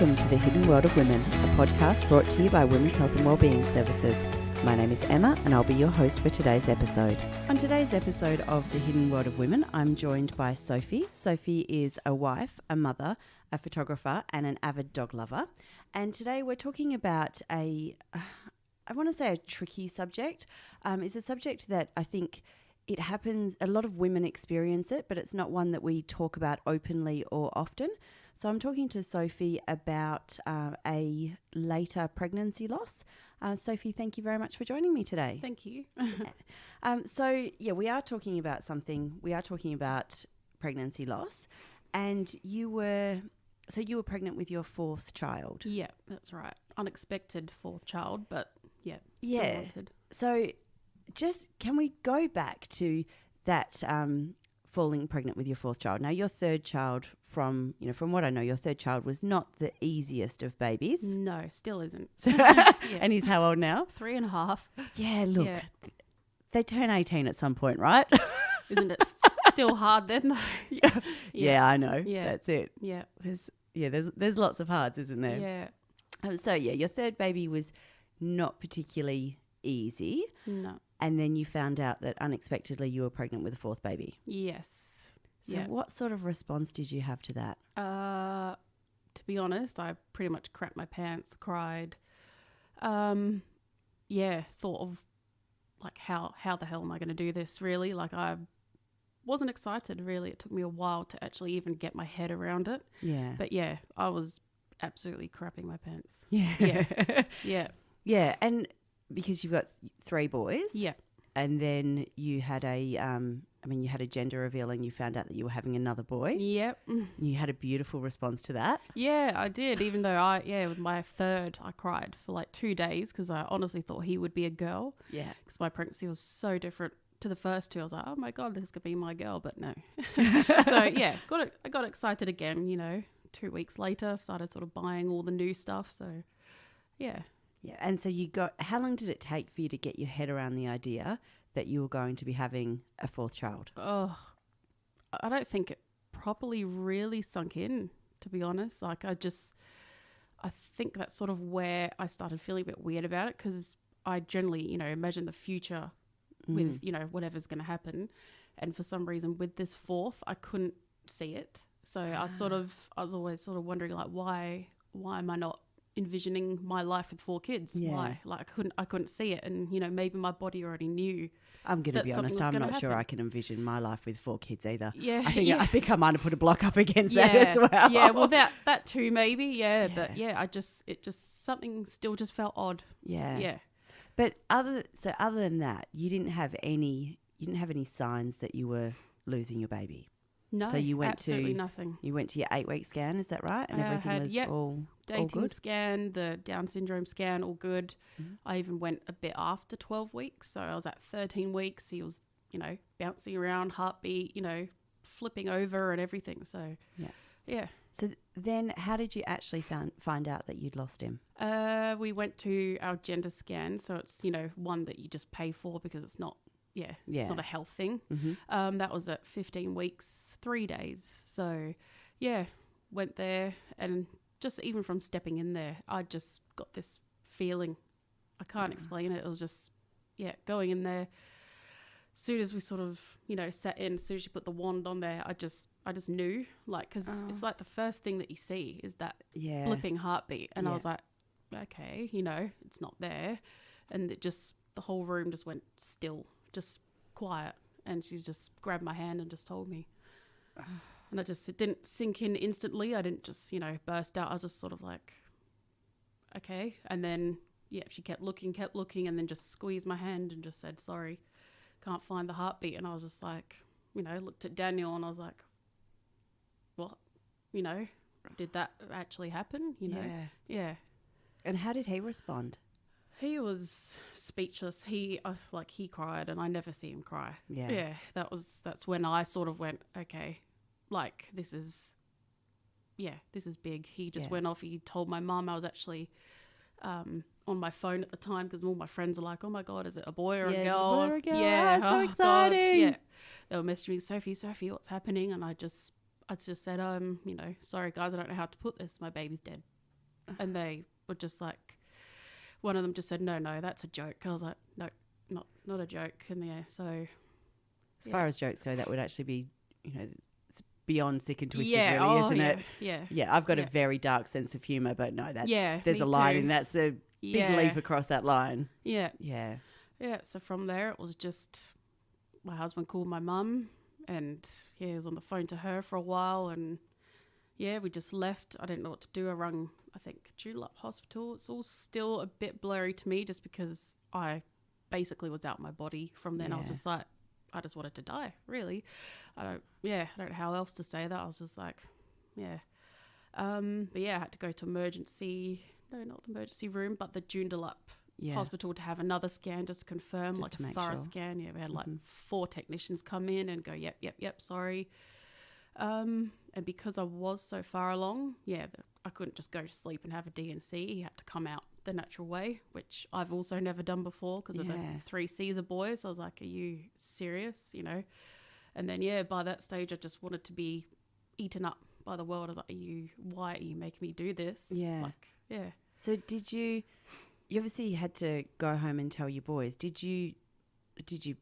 Welcome to the Hidden World of Women, a podcast brought to you by Women's Health and Wellbeing Services. My name is Emma and I'll be your host for today's episode. On today's episode of the Hidden World of Women, I'm joined by Sophie. Sophie is a wife, a mother, a photographer and an avid dog lover. And today we're talking about a tricky subject. It's a subject that I think it happens, a lot of women experience it, but it's not one that we talk about openly or often. So I'm talking to Sophie about a later pregnancy loss. Sophie, thank you very much for joining me today. Thank you. We are talking about something. We are talking about pregnancy loss. And you were pregnant with your fourth child. Yeah, that's right. Unexpected fourth child, but still wanted. So just can we go back to that falling pregnant with your fourth child? Now, your third child, from what I know, your third child was not the easiest of babies. No, still isn't. And he's how old now? 3.5. Yeah, look, they turn 18 at some point, right? Isn't it still hard then, though? Yeah, I know. Yeah. That's it. Yeah. There's lots of hards, isn't there? Yeah. Your third baby was not particularly easy. No. And then you found out that unexpectedly you were pregnant with a fourth baby. Yes. So what sort of response did you have to that? To be honest, I pretty much crapped my pants, cried. Thought of like how the hell am I going to do this really? Like I wasn't excited really. It took me a while to actually even get my head around it. Yeah. But I was absolutely crapping my pants. Yeah. Yeah. Yeah, and because you've got 3 boys. Yeah. And then you had you had a gender reveal and you found out that you were having another boy. Yep. You had a beautiful response to that. Yeah, I did. Even though with my third, I cried for like 2 days because I honestly thought he would be a girl. Yeah. Because my pregnancy was so different to the first 2. I was like, oh my God, this could be my girl, but no. I got excited again, 2 weeks later, started sort of buying all the new stuff. So, yeah. Yeah, and so how long did it take for you to get your head around the idea that you were going to be having a fourth child? Oh, I don't think it properly really sunk in, to be honest. Like I think that's sort of where I started feeling a bit weird about it because I generally, imagine the future with, whatever's going to happen. And for some reason with this fourth, I couldn't see it. So I was always sort of wondering like, why am I not envisioning my life with 4 kids? Yeah. Why? Like I couldn't see it. And, maybe my body already knew. I'm going to be honest, I'm not sure I can envision my life with 4 kids either. Yeah. I think I might have put a block up against that as well. Yeah, well that too maybe, yeah. But it just something still just felt odd. Yeah. Yeah. But other than that, you didn't have any signs that you were losing your baby. No, so you went absolutely nothing. You went to your 8-week scan, is that right? And everything was all dating good? scan, the Down syndrome scan, all good. Mm-hmm. I even went a bit after 12 weeks. So I was at 13 weeks. He was, bouncing around, heartbeat, flipping over and everything. So, yeah. So then how did you actually find out that you'd lost him? We went to our gender scan. So it's, one that you just pay for because it's not, it's not a health thing. Mm-hmm. That was at 15 weeks, 3 days. So, went there and just even from stepping in there, I just got this feeling. I can't explain it. It was just, going in there. As soon as we sort of, sat in, as soon as you put the wand on there, I just knew, like, because it's like the first thing that you see is that blipping heartbeat. And I was like, okay, it's not there. And the whole room just went still. Just quiet, and she's just grabbed my hand and just told me, and it didn't sink in instantly. I didn't just burst out. I was just sort of like, okay. And then she kept looking and then just squeezed my hand and just said, sorry, can't find the heartbeat. And I was just like, looked at Daniel and I was like, what, did that actually happen? Yeah. And how did he respond? He was speechless. He cried, and I never see him cry. Yeah. That's when I sort of went, okay, like this is big. He just went off. He told my mum. I was actually on my phone at the time because all my friends were like, oh my God, is it a boy or a girl? Is it a boy or a girl? Yeah, so exciting. God. Yeah, they were messaging me, Sophie, what's happening? And I just said, sorry guys, I don't know how to put this. My baby's dead. And they were just like, one of them just said, no, that's a joke. I was like, no, not a joke. And yeah, so. As far as jokes go, that would actually be, it's beyond sick and twisted, Yeah, really, isn't yeah, it? yeah. Yeah, I've got a very dark sense of humour, but no, there's me a line too. and that's a big leap across that line. Yeah. Yeah. Yeah, so from there it was just my husband called my mum and he was on the phone to her for a while and yeah, we just left. I didn't know what to do. I rung, I think, Joondalup Hospital. It's all still a bit blurry to me just because I basically was out my body from then. I was just like, I just wanted to die, really. I don't know how else to say that. I was just like, yeah. But yeah, I had to go to not the emergency room, but the Joondalup hospital to have another scan just to confirm, just like a thorough scan. Yeah, we had like 4 technicians come in and go, yep, sorry. And because I was so far along, I couldn't just go to sleep and have a D&C. He had to come out the natural way, which I've also never done before because of the 3 Caesar boys. I was like, are you serious? And then, by that stage, I just wanted to be eaten up by the world. I was like, why are you making me do this? Yeah. Yeah. So did you obviously had to go home and tell your boys. Did you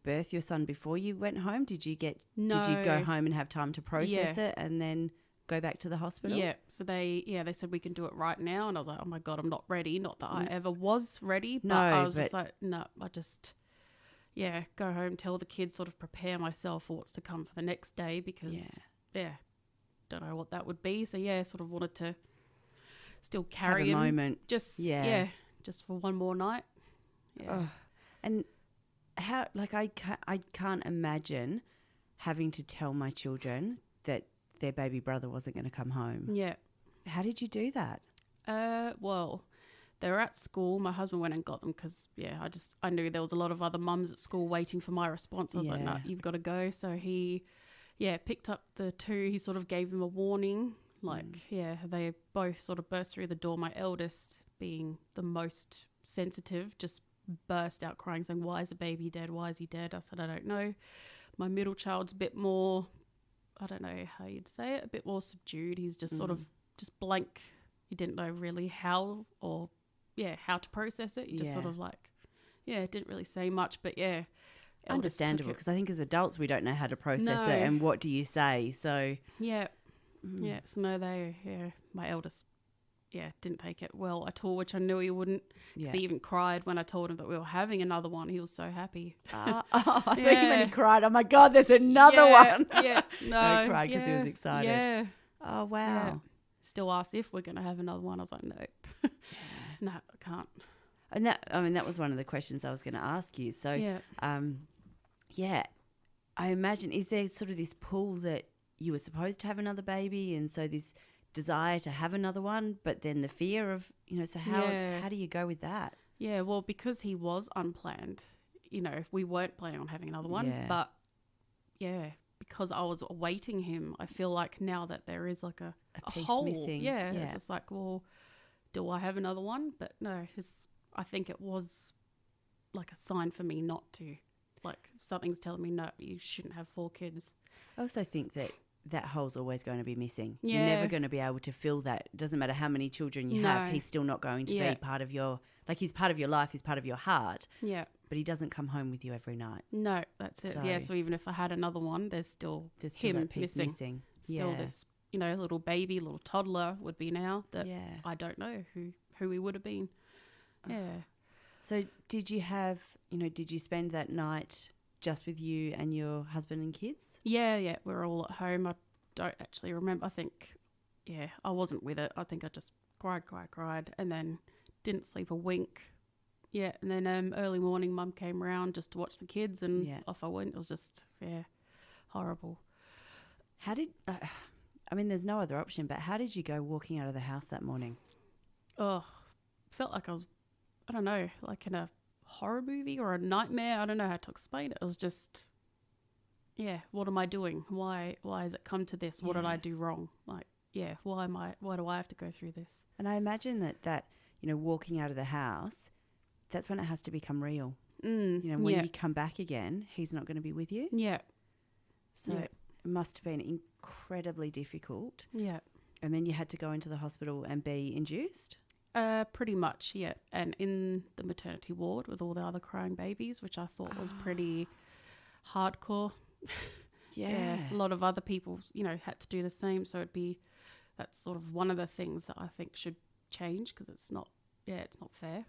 birth your son before you went home? Did you go home and have time to process it and then go back to the hospital? Yeah. So they said we can do it right now. And I was like, oh my God, I'm not ready. Not that I ever was ready, but I was just like, no, I just, go home, tell the kids, sort of prepare myself for what's to come for the next day because, don't know what that would be. So sort of wanted to still carry have a him. moment. Just, just for one more night. Yeah. Oh. And how, like, I can't imagine having to tell my children that their baby brother wasn't going to come home. Yeah. How did you do that? Well, they were at school. My husband went and got them because, I knew there was a lot of other mums at school waiting for my response. I was like, no, you've got to go. So he, picked up the 2. He sort of gave them a warning. They both sort of burst through the door. My eldest, being the most sensitive, just burst out crying saying, why is the baby dead? Why is he dead? I said, I don't know. My middle child's a bit more, I don't know how you'd say it, a bit more subdued. He's just sort of just blank. He didn't know really how to process it. He just sort of like, didn't really say much, but understandable, because I think as adults we don't know how to process it and what do you say. So so no, my eldest didn't take it well at all, which I knew he wouldn't, because he even cried when I told him that we were having another one. He was so happy. I thought when he cried, oh my God, there's another one. No, he cried because he was excited. Oh wow. Still asked if we're going to have another one. I was like, nope. No, I can't. And that was one of the questions I was going to ask you. So I imagine, is there sort of this pull that you were supposed to have another baby, and so this desire to have another one, but then the fear of, so how do you go with that? Yeah, well, because he was unplanned, we weren't planning on having another one, but because I was awaiting him, I feel like now that there is like a piece hole missing. It's just like, well, do I have another one? But no, I think it was like a sign for me not to, like something's telling me, no, you shouldn't have 4 kids. I also think that hole's always going to be missing. You're never going to be able to fill that. It doesn't matter how many children you have, he's still not going to be part of your, like he's part of your life, he's part of your heart. Yeah. But he doesn't come home with you every night. No, that's it. So even if I had another one, there's still him that piece missing. Still this, little baby, little toddler would be now that I don't know who he would have been. Yeah. So did you spend that night just with you and your husband and kids? Yeah, we're all at home. I don't actually remember. I think, I wasn't with it. I think I just cried, and then didn't sleep a wink. Yeah, and then early morning, Mum came around just to watch the kids, and off I went. It was just, horrible. How did, there's no other option, but how did you go walking out of the house that morning? Oh, felt like I was, I don't know, like in a horror movie or a nightmare. I don't know how to explain it. It was just, what am I doing? Why has it come to this? What did I do wrong? Like, why do I have to go through this? And I imagine that walking out of the house, that's when it has to become real. When you come back again, he's not going to be with you. Yeah. So it must have been incredibly difficult. Yeah. And then you had to go into the hospital and be induced? Pretty much, yeah. And in the maternity ward with all the other crying babies, which I thought was pretty hardcore. Yeah. A lot of other people, had to do the same. So that's sort of one of the things that I think should change, because it's not fair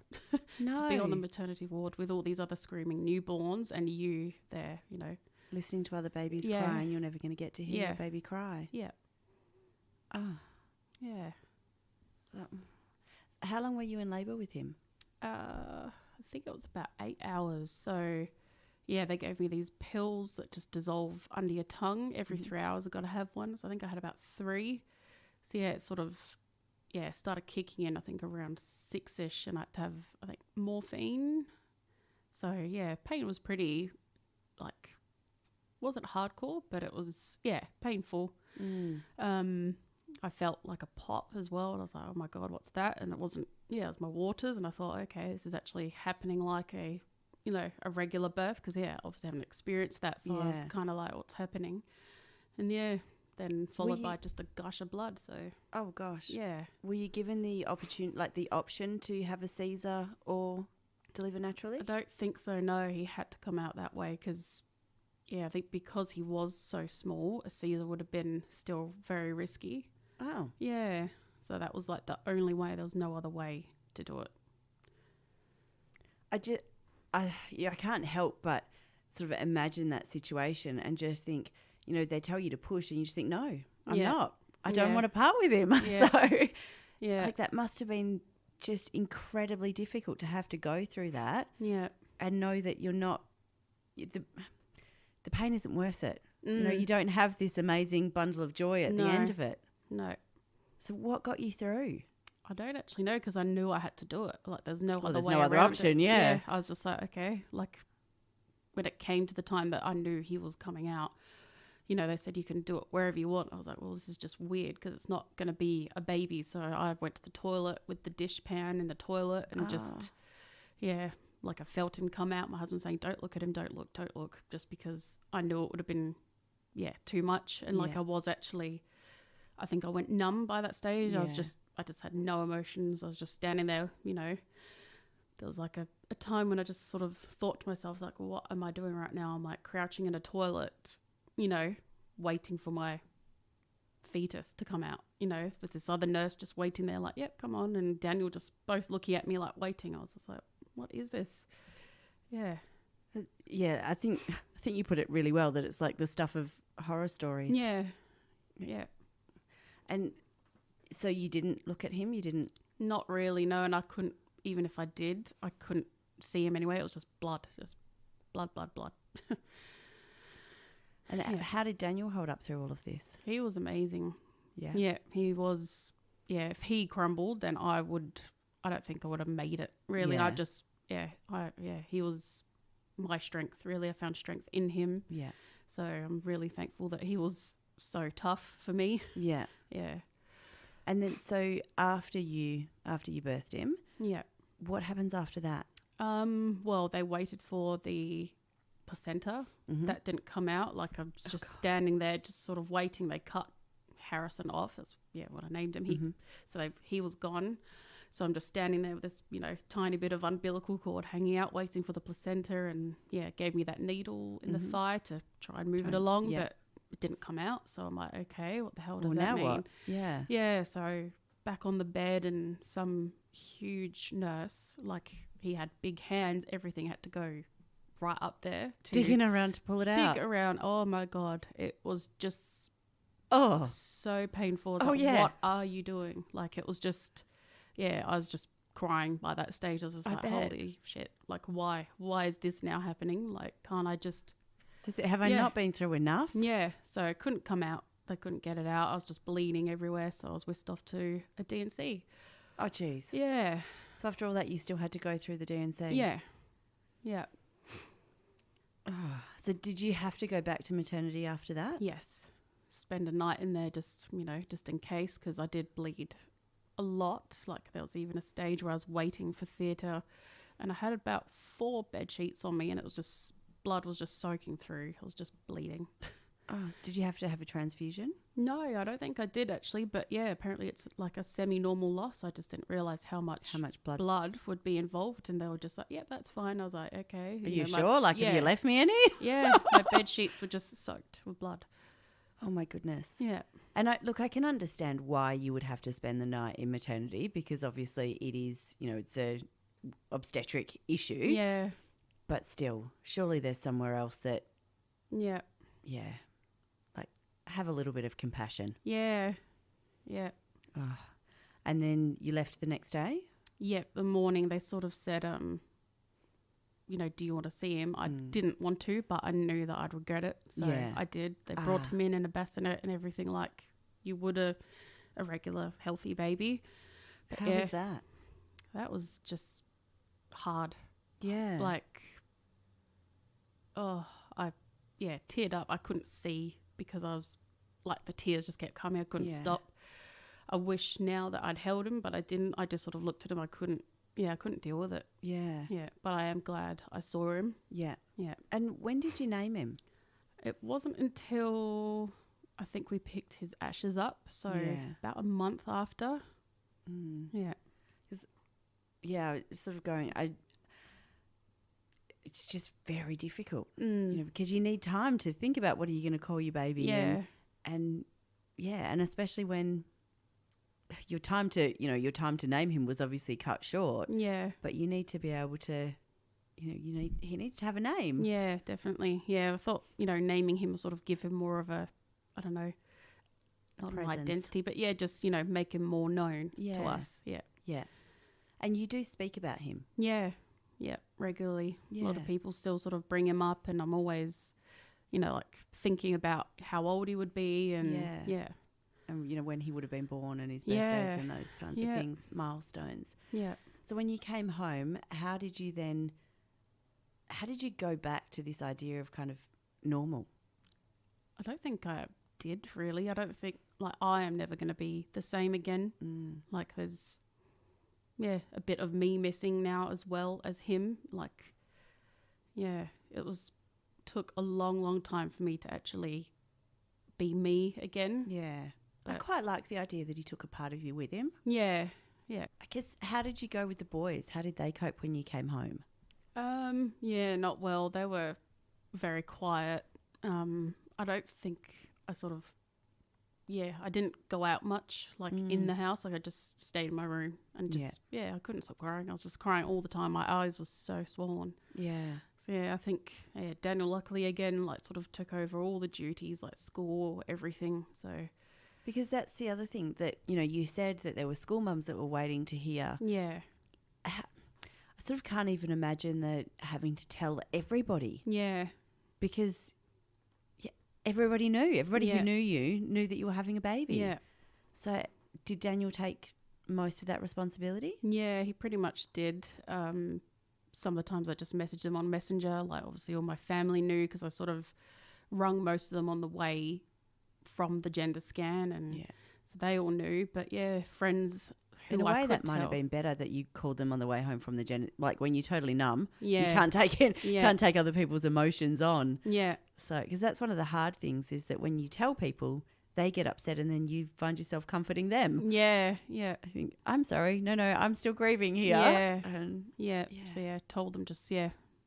No. to be on the maternity ward with all these other screaming newborns and you there, Listening to other babies crying, you're never going to get to hear your baby cry. Yeah. Oh. Yeah. How long were you in labour with him? I think it was about 8 hours. So, yeah, they gave me these pills that just dissolve under your tongue. Every 3 hours I've got to have one. So I think I had about 3. So, yeah, it sort of, started kicking in, I think, around 6-ish. And I had to have, I think, morphine. So, yeah, pain was pretty, wasn't hardcore, but it was, painful. I felt like a pop as well. And I was like, oh my God, what's that? And it wasn't, it was my waters. And I thought, okay, this is actually happening like a regular birth. Because, obviously I haven't experienced that. So I was kind of like, what's happening? And then followed by just a gush of blood. So. Oh gosh. Yeah. Were you given the option to have a Caesar or deliver naturally? I don't think so. No, he had to come out that way because, I think because he was so small, a Caesar would have been still very risky. Oh. Yeah. So that was like the only way. There was no other way to do it. I can't help but sort of imagine that situation and just think, they tell you to push and you just think, no, I'm not. I don't want to part with him. Yeah. So that must have been just incredibly difficult to have to go through that. Yeah. And know that you're not, the pain isn't worth it. You don't have this amazing bundle of joy at the end of it. No. So what got you through? I don't actually know because I knew I had to do it. Like there's no other there's way no other around option, it. yeah. I was just like, okay. Like when it came to the time that I knew he was coming out, they said you can do it wherever you want. I was like, well, this is just weird because it's not going to be a baby. So I went to the toilet with the dish pan in the toilet and like I felt him come out. My husband saying, don't look at him, don't look, just because I knew it would have been, too much. And I was actually, I think I went numb by that stage. I just had no emotions. I was just standing there, There was like a time when I just sort of thought to myself, like, well, what am I doing right now? I'm like crouching in a toilet, waiting for my fetus to come out, with this other nurse just waiting there like, yep, come on. And Daniel just both looking at me like waiting. I was just like, what is this? Yeah. Yeah, I think you put it really well that it's like the stuff of horror stories. Yeah. Yeah. And so you didn't look at him? You didn't? Not really, no. And I couldn't, even if I did, I couldn't see him anyway. It was just blood. And how did Daniel hold up through all of this? He was amazing. Yeah. Yeah, he was. Yeah, if he crumbled, then I don't think I would have made it. Really, Yeah. he was my strength. Really, I found strength in him. Yeah. So I'm really thankful that he was so tough for me. Yeah. Yeah. And then so after you birthed him, what happens after that? Well, they waited for the placenta. That didn't come out. Like I was just standing there, just sort of waiting. They cut Harrison off. That's what I named him. He was gone. So I'm just standing there with this, tiny bit of umbilical cord hanging out, waiting for the placenta, and gave me that needle in the thigh to try and move it along, but it didn't come out. So I'm like, okay, what the hell does that mean? What? Yeah. Yeah. So back on the bed, and some huge nurse, like he had big hands, everything had to go right up there. Digging around to pull it out. Dig around. Oh my God. It was just so painful. Oh, what are you doing? Like it was just, I was just crying by that stage. I was just like, holy shit. Like why is this now happening? Like, can't I just... Have I not been through enough? Yeah. So it couldn't come out. They couldn't get it out. I was just bleeding everywhere. So I was whisked off to a D&C. Oh, geez. Yeah. So after all that, you still had to go through the D&C? Yeah. Yeah. Oh, so did you have to go back to maternity after that? Yes. Spend a night in there just in case, because I did bleed a lot. Like there was even a stage where I was waiting for theatre and I had about 4 bed sheets on me and it was just, blood was just soaking through. I was just bleeding. Oh, did you have to have a transfusion? No, I don't think I did actually. But yeah, apparently it's like a semi-normal loss. I just didn't realise how much blood would be involved. And they were just like, yeah, that's fine. I was like, okay. Are you sure? Like, have you left me any? Yeah, my bed sheets were just soaked with blood. Oh, my goodness. Yeah. And I can understand why you would have to spend the night in maternity, because obviously it is, it's a obstetric issue. Yeah. But still, surely there's somewhere else that, yeah, like, have a little bit of compassion. Yeah. Yeah. Oh. And then you left the next day? Yeah, the morning they sort of said, do you want to see him? I didn't want to, but I knew that I'd regret it. So I did. They brought him in a bassinet and everything like you would a regular healthy baby. But how was that? That was just hard. Yeah. Like, I teared up. I couldn't see because I was like, the tears just kept coming. I couldn't stop. I wish now that I'd held him, but I didn't. I just sort of looked at him. I couldn't deal with it. Yeah. Yeah. But I am glad I saw him. Yeah. Yeah. And when did you name him? It wasn't until I think we picked his ashes up. So about a month after. Yeah. Sort of going, it's just very difficult, because you need time to think about what are you going to call your baby. Yeah. And especially when your time to name him was obviously cut short. Yeah. But you need to be able to, he needs to have a name. Yeah, definitely. Yeah, I thought, naming him will sort of give him more of a, I don't know, not an identity, but just, make him more known to us. Yeah. Yeah. And you do speak about him. Yeah. Yeah, regularly. Yeah. A lot of people still sort of bring him up, and I'm always, like thinking about how old he would be and and when he would have been born and his birthdays and those kinds of things, milestones. Yeah. So when you came home, how did you go back to this idea of kind of normal? I don't think I did really. I don't think, like, I am never going to be the same again. Like, there's a bit of me missing now as well as him. Like, it took a long time for me to actually be me again. Yeah. But I quite like the idea that he took a part of you with him. Yeah. Yeah. I guess, how did you go with the boys? How did they cope when you came home? Not well. They were very quiet. I don't think I sort of, I didn't go out much, like in the house. Like, I just stayed in my room and just, I couldn't stop crying. I was just crying all the time. My eyes were so swollen. Yeah. So, I think, Daniel luckily again, like, sort of took over all the duties, like school, everything. So. Because that's the other thing that, you said that there were school mums that were waiting to hear. Yeah. I sort of can't even imagine that having to tell everybody. Yeah. Because everybody knew. Everybody who knew you knew that you were having a baby. Yeah. So did Daniel take most of that responsibility? Yeah, he pretty much did. Some of the times I just messaged them on Messenger. Like, obviously all my family knew because I sort of rung most of them on the way from the gender scan. And so they all knew. But, friends who in a I way, could that might tell. have been better that you called them on the way home from the gender. Like, when you're totally numb, you can't take it. Can't take other people's emotions on. Yeah. So, because that's one of the hard things is that when you tell people, they get upset and then you find yourself comforting them. Yeah, yeah. I think, I'm sorry. No, I'm still grieving here. Yeah. So, I told them just,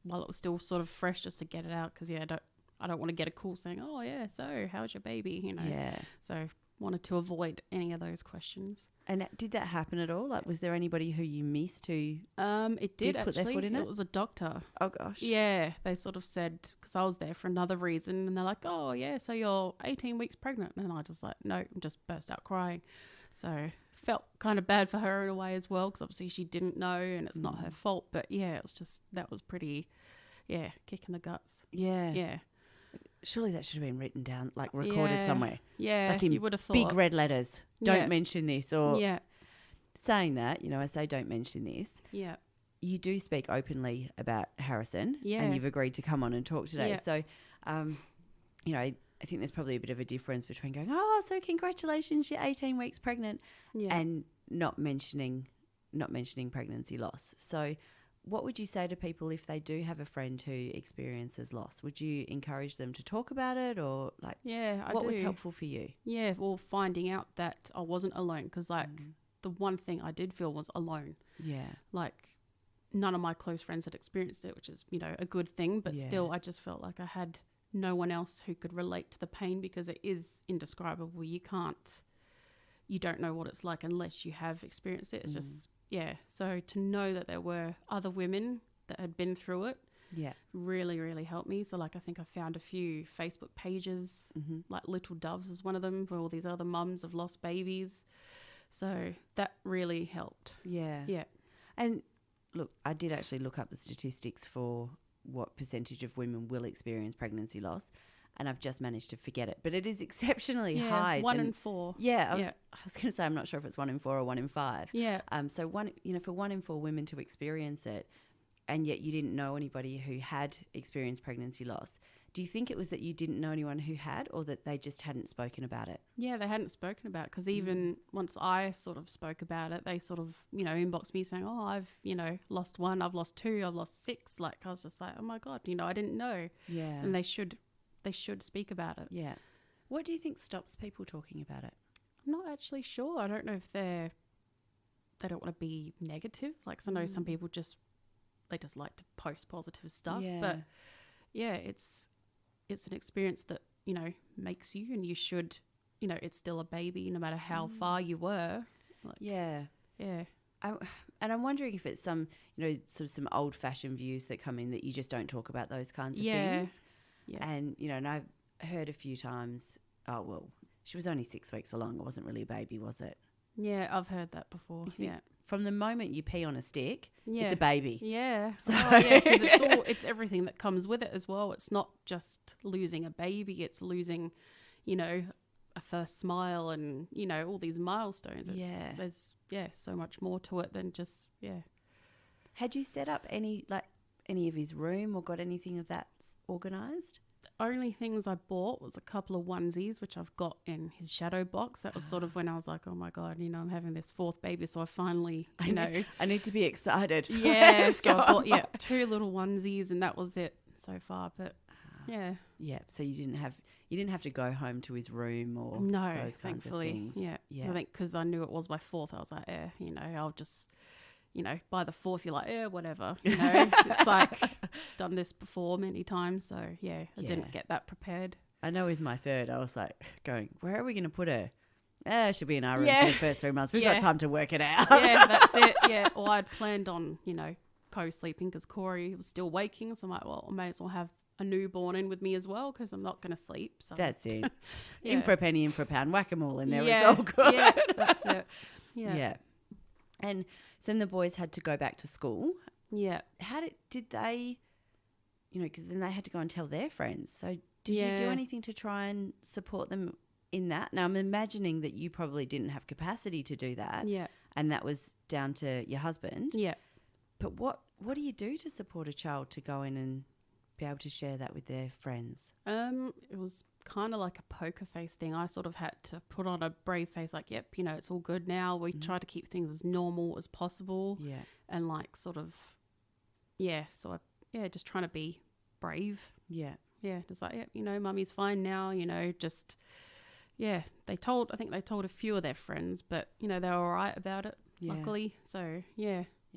while it was still sort of fresh, just to get it out because, I don't want to get a call saying, oh, so how's your baby, Yeah. So, wanted to avoid any of those questions. And did that happen at all? Like, was there anybody who you missed who it did put actually. their foot in it? It was a doctor. Oh, gosh. Yeah, they sort of said, because I was there for another reason, and they're like, oh, so you're 18 weeks pregnant. And I just like, no, just burst out crying. So felt kind of bad for her in a way as well, because obviously she didn't know, and it's not her fault. But, it was just, that was pretty, kick in the guts. Yeah. Yeah. Surely that should have been written down, like recorded somewhere. Yeah, like in you would have thought. Big red letters. Don't mention this. Or saying that, I say don't mention this. Yeah. You do speak openly about Harrison. Yeah. And you've agreed to come on and talk today. Yeah. So, I think there's probably a bit of a difference between going, oh, so congratulations, you're 18 weeks pregnant, and not mentioning pregnancy loss. So what would you say to people if they do have a friend who experiences loss? Would you encourage them to talk about it, or like, what was helpful for you? Yeah, well, finding out that I wasn't alone, because like the one thing I did feel was alone. Yeah. Like none of my close friends had experienced it, which is, you know, a good thing, but still I just felt like I had no one else who could relate to the pain, because it is indescribable. You don't know what it's like unless you have experienced it. It's just, so to know that there were other women that had been through it really, really helped me. So like I think I found a few Facebook pages, like Little Doves is one of them, for all these other mums of lost babies. So that really helped. Yeah. And look, I did actually look up the statistics for what percentage of women will experience pregnancy loss, and I've just managed to forget it. But it is exceptionally high. 1 in 4. Yeah, I was going to say, I'm not sure if it's 1 in 4 or 1 in 5. Yeah. So for 1 in 4 women to experience it, and yet you didn't know anybody who had experienced pregnancy loss. Do you think it was that you didn't know anyone who had, or that they just hadn't spoken about it? Yeah, they hadn't spoken about it, because even once I sort of spoke about it, they sort of, you know, inboxed me saying, oh, I've, you know, lost 1, I've lost 2, I've lost 6. Like, I was just like, oh my God, you know, I didn't know. Yeah. And they should speak about it. Yeah. What do you think stops people talking about it? I'm not actually sure. I don't know if they don't want to be negative. Like, so I know some people they just like to post positive stuff. Yeah. But yeah, it's an experience that, you know, makes you, and you should, you know, it's still a baby no matter how far you were. Like, Yeah. And I'm wondering if it's some, you know, sort of some old-fashioned views that come in, that you just don't talk about those kinds of things. Yeah. And, you know, and I've heard a few times, oh, well, she was only 6 weeks along. It wasn't really a baby, was it? Yeah, I've heard that before. Yeah. From the moment you pee on a stick, it's a baby. Yeah. So, because it's everything that comes with it as well. It's not just losing a baby. It's losing, you know, a first smile and, you know, all these milestones. There's so much more to it than just, Had you set up any of his room or got anything of that organised? Only things I bought was a couple of onesies, which I've got in his shadow box. That was sort of when I was like, oh my God, you know, I'm having this 4th baby. So I finally, you know. I need to be excited. Yeah. So I bought, 2 little onesies, and that was it so far. But yeah. So you didn't have to go home to his room or those kinds of things. Yeah. I think because I knew it was my 4th, I was like, you know, I'll just, you know, by the 4th, you're like, whatever, you know. It's like, done this before many times. So, I didn't get that prepared. I know with my 3rd, I was like going, where are we going to put her? She'll be in our room for the first 3 months. We've got time to work it out. Yeah, that's it. Yeah. Or I'd planned on, you know, co-sleeping because Corey was still waking. So I'm like, well, I may as well have a newborn in with me as well, because I'm not going to sleep. So that's it. In for a penny, in for a pound. Whack 'em all in there. Yeah. It's all good. Yeah, that's it. Yeah. And so then the boys had to go back to school. Yeah. How did they, you know, because then they had to go and tell their friends. So did you do anything to try and support them in that? Now, I'm imagining that you probably didn't have capacity to do that. Yeah. And that was down to your husband. Yeah. But what do you do to support a child to go in and be able to share that with their friends? It was kind of like a poker face thing. I sort of had to put on a brave face, like, yep, you know, it's all good now. We try to keep things as normal as possible. Yeah. And like sort of, just trying to be brave. Yeah. Yeah. Just like, yep, you know, mummy's fine now, you know, just, I think they told a few of their friends, but, you know, they were all right about it, luckily. So,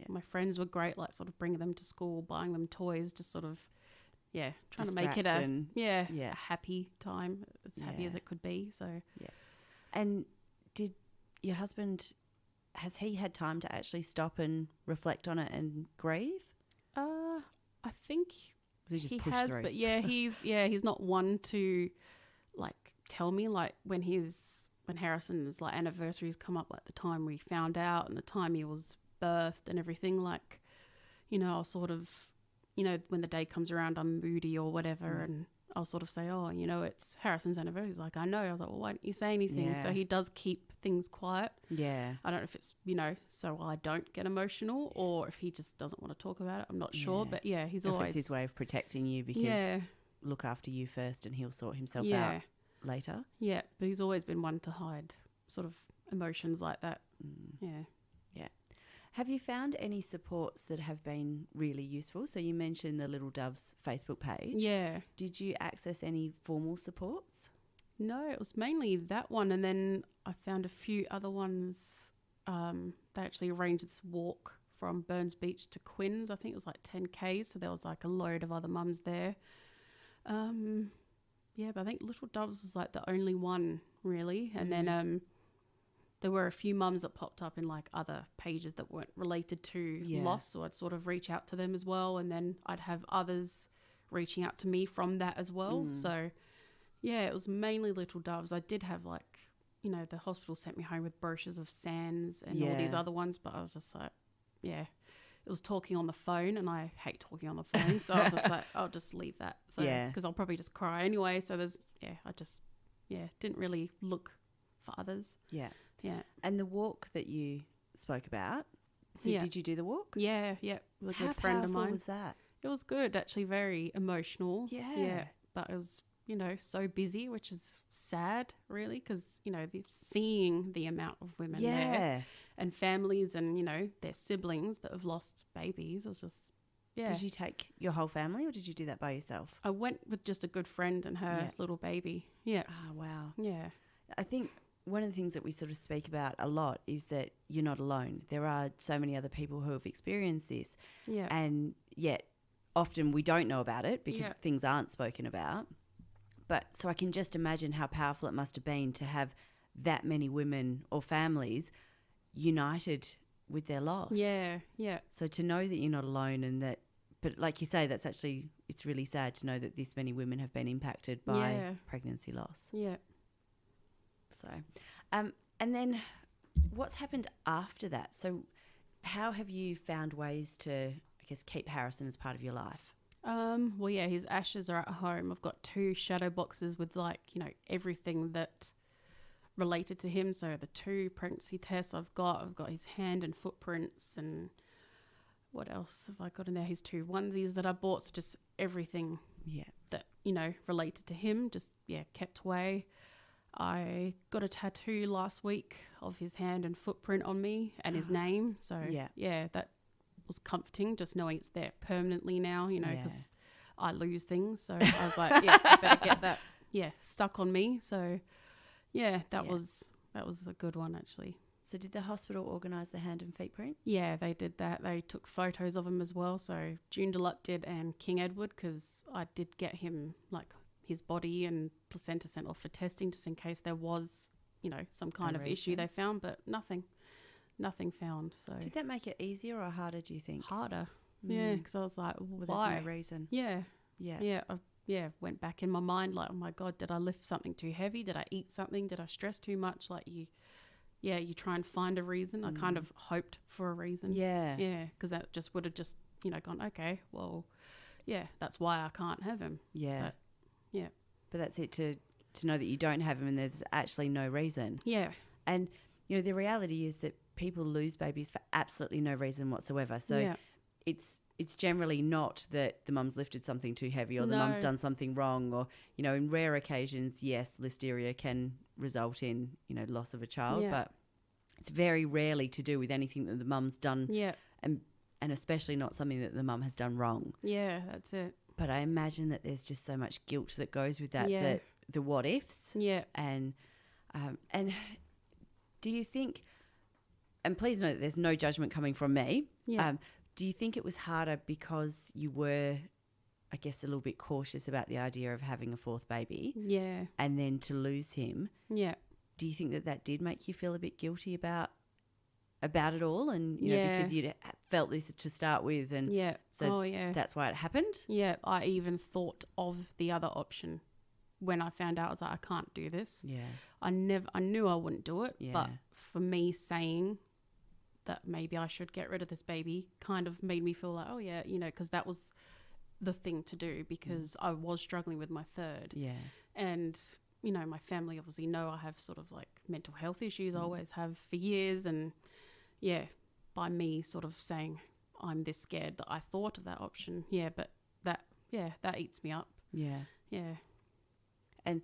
my friends were great, like sort of bringing them to school, buying them toys, just sort of, trying to make it a happy time, as happy as it could be. So, And did your husband, has he had time to actually stop and reflect on it and grieve? I think he has, through? But he's not one to like tell me, like when Harrison's like anniversaries come up, like the time we found out and the time he was birthed and everything, like, you know, I'll sort of, you know, when the day comes around, I'm moody or whatever, and I'll sort of say, oh, you know, it's Harrison's anniversary. He's like, I know. I was like, well, why don't you say anything? So he does keep things quiet. Yeah. I don't know if it's, you know, so I don't get emotional or if he just doesn't want to talk about it. I'm not sure. But he's always... If it's his way of protecting you because look after you first and he'll sort himself out later. Yeah, but he's always been one to hide sort of emotions like that. Yeah. Have you found any supports that have been really useful? So you mentioned the Little Doves Facebook page. Yeah. Did you access any formal supports? No, it was mainly that one. And then I found a few other ones. They actually arranged this walk from Burns Beach to Quinns. I think it was like 10K. So there was like a load of other mums there. Yeah, but I think Little Doves was like the only one really. And then there were a few mums that popped up in like other pages that weren't related to loss. So I'd sort of reach out to them as well. And then I'd have others reaching out to me from that as well. So yeah, it was mainly Little Doves. I did have like, you know, the hospital sent me home with brochures of SANS and all these other ones, but I was just like, yeah, it was talking on the phone and I hate talking on the phone. So I was just like, I'll just leave that. So, because I'll probably just cry anyway. So I just didn't really look for others. Yeah. Yeah. And the walk that you spoke about, so did you do the walk? Yeah. With a good friend of mine. How powerful was that? It was good, actually very emotional. Yeah. But it was, you know, so busy, which is sad really, because, you know, seeing the amount of women there and families and, you know, their siblings that have lost babies. It was just, Did you take your whole family or did you do that by yourself? I went with just a good friend and her little baby. Yeah. Oh, wow. Yeah. I think one of the things that we sort of speak about a lot is that you're not alone. There are so many other people who have experienced this. Yeah. And yet often we don't know about it because things aren't spoken about. But so I can just imagine how powerful it must have been to have that many women or families united with their loss. Yeah. So to know that you're not alone and that, but like you say, that's actually, it's really sad to know that this many women have been impacted by pregnancy loss. Yeah. So, and then what's happened after that? So how have you found ways to, I guess, keep Harrison as part of your life? Well, yeah, his ashes are at home. I've got 2 shadow boxes with, like, you know, everything that related to him. So the 2 pregnancy tests I've got his hand and footprints, and what else have I got in there? His 2 onesies that I bought. So just everything that, you know, related to him, just, kept away. I got a tattoo last week of his hand and footprint on me and his name. So, that was comforting, just knowing it's there permanently now, you know, because I lose things. So I was like, I better get that, stuck on me. So, that was a good one, actually. So did the hospital organise the hand and feet print? Yeah, they did that. They took photos of him as well. So Joondalup did and King Edward, because I did get him, like, his body and placenta sent off for testing just in case there was, you know, some kind of issue they found, but nothing found. So did that make it easier or harder, do you think? Harder. Yeah, because I was like, why? There's no reason. I went back in my mind like, oh my God, did I lift something too heavy? Did I eat something? Did I stress too much? Like you try and find a reason. I kind of hoped for a reason. Yeah, because that just would have just, you know, gone, okay, well, that's why I can't have him. But that's it, to know that you don't have him and there's actually no reason. And you know, the reality is that people lose babies for absolutely no reason whatsoever. So it's generally not that the mum's lifted something too heavy or the mum's done something wrong, or, you know, in rare occasions, yes, listeria can result in, you know, loss of a child, but it's very rarely to do with anything that the mum's done, and especially not something that the mum has done wrong. Yeah, that's it. But I imagine that there's just so much guilt that goes with that, that the what ifs. And do you think, and please know that there's no judgment coming from me, do you think it was harder because you were, I guess, a little bit cautious about the idea of having a 4th baby? And then to lose him? Do you think that did make you feel a bit guilty about it all, and you know, because you'd felt this to start with, and that's why it happened? I even thought of the other option when I found out. I was like, I can't do this. I knew I wouldn't do it, but for me saying that maybe I should get rid of this baby kind of made me feel like, oh yeah, you know, because that was the thing to do, because I was struggling with my 3rd, and you know, my family obviously know I have sort of like mental health issues. I always have for years, and by me sort of saying I'm this scared that I thought of that option. But that eats me up. And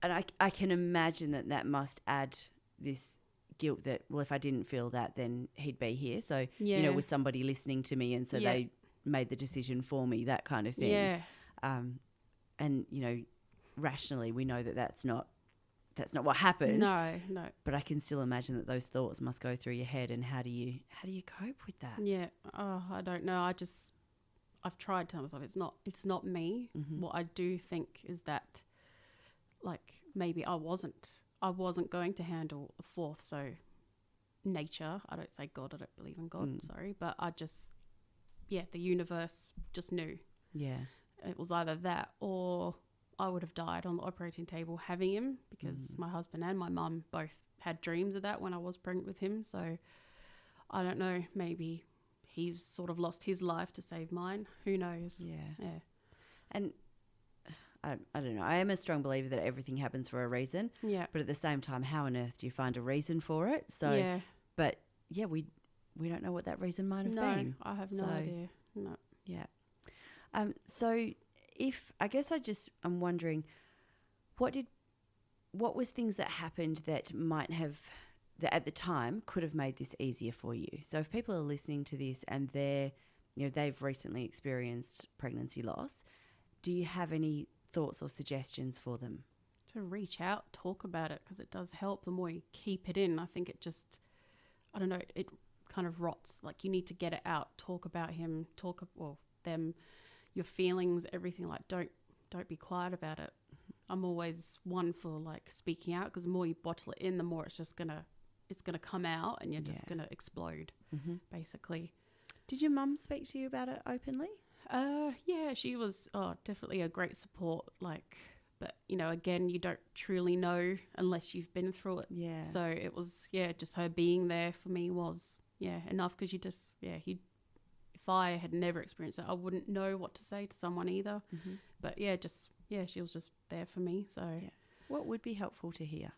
I can imagine that must add this guilt that, well, if I didn't feel that, then he'd be here. So, Yeah. you know, was somebody listening to me, and so they made the decision for me, that kind of thing. Yeah. And, you know, rationally we know that that's not what happened. No. But I can still imagine that those thoughts must go through your head. And how do you cope with that? Yeah. Oh, I don't know. I've tried to tell myself it's not me. Mm-hmm. What I do think is that, like, maybe I wasn't going to handle a fourth. So nature, I don't say God, I don't believe in God, sorry. But the universe just knew. Yeah. It was either that or I would have died on the operating table having him, because my husband and my mum both had dreams of that when I was pregnant with him. So I don't know, maybe he's sort of lost his life to save mine. Who knows? Yeah. And I don't know. I am a strong believer that everything happens for a reason. Yeah. But at the same time, how on earth do you find a reason for it? So, yeah. But yeah, we don't know what that reason might have been. I have no idea. No. Yeah. So I'm wondering, what was things that happened that might have, that at the time could have made this easier for you? So if people are listening to this and they've recently experienced pregnancy loss, do you have any thoughts or suggestions for them? To reach out, talk about it, because it does help. The more you keep it in, I think it just, I don't know, it kind of rots. Like, you need to get it out, talk about him, them, your feelings, everything. Like, don't be quiet about it. I'm always one for, like, speaking out, because the more you bottle it in, the more it's gonna come out, and you're just gonna explode, basically. Did your mum speak to you about it openly? Yeah, she was definitely a great support. Like, but you know, again, you don't truly know unless you've been through it. Yeah. So it was, just her being there for me was enough, because if I had never experienced it, I wouldn't know what to say to someone either. Mm-hmm. But she was just there for me. So what would be helpful to hear?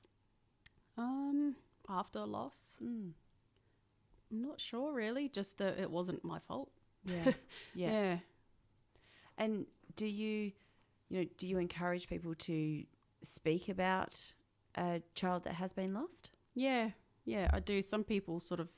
After a loss, I'm not sure really. Just that it wasn't my fault. Yeah. Yeah. And do you encourage people to speak about a child that has been lost? Yeah, I do. Some people sort of,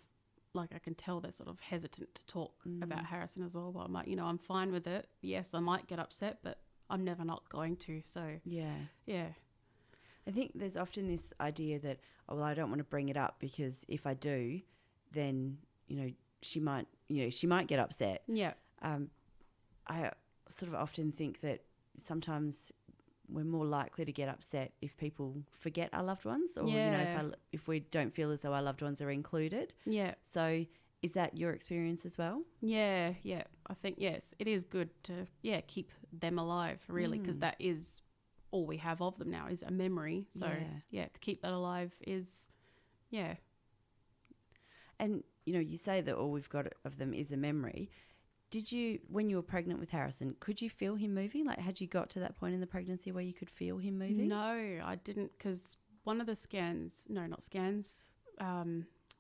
like, I can tell they're sort of hesitant to talk about Harrison as well. But I'm like, I'm fine with it. Yes, I might get upset, but I'm never not going to. So yeah. I think there's often this idea that, I don't want to bring it up, because if I do, then she might get upset. Yeah. I sort of often think that sometimes we're more likely to get upset if people forget our loved ones, or if we don't feel as though our loved ones are included. Yeah. So is that your experience as well? Yeah. I think yes, it is good to keep them alive, really, because that is all we have of them now, is a memory. So to keep that alive is And you say that all we've got of them is a memory. Did you, when you were pregnant with Harrison, could you feel him moving? Like, had you got to that point in the pregnancy where you could feel him moving? No, I didn't, because one of the